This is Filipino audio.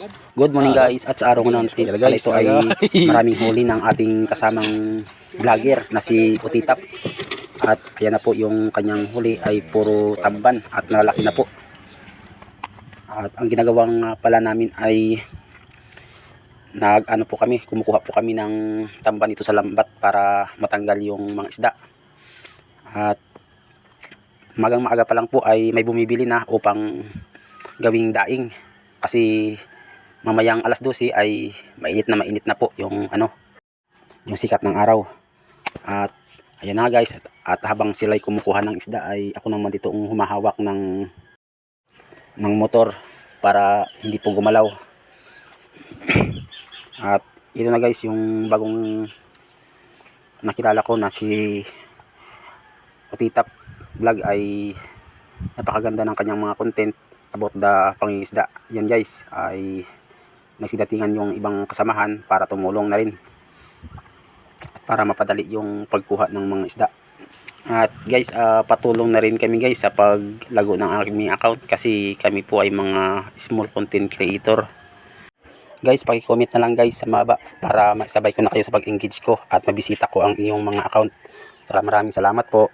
Good morning guys, at sa araw ko natin pala ito ay maraming huli ng ating kasamang vlogger na si Utitap. At ayan na po yung kanyang huli ay puro tamban at malalaki na po. At ang ginagawang pala namin ay kumukuha po kami ng tamban dito sa lambat para matanggal yung mga isda. At magang maaga pa lang po ay may bumibili na upang gawing daing, kasi mamayang alas 12 ay mainit na po yung yung sikat ng araw. At ayan na guys, at habang sila ay kumukuha ng isda ay ako naman dito humahawak ng motor para hindi po gumalaw. At ito na guys yung bagong nakilala ko na si Utitap Vlog. Ay napakaganda ng kanyang mga content about the pangingisda. Yan guys ay nagsidatingan yung ibang kasamahan para tumulong na rin para mapadali yung pagkuha ng mga isda. At guys, patulong na rin kami guys sa paglago ng aming account, kasi kami po ay mga small content creator. Guys, paki-comment na lang guys sa baba para maisabay ko na kayo sa pag-engage ko at mabisita ko ang inyong mga account. Maraming salamat po.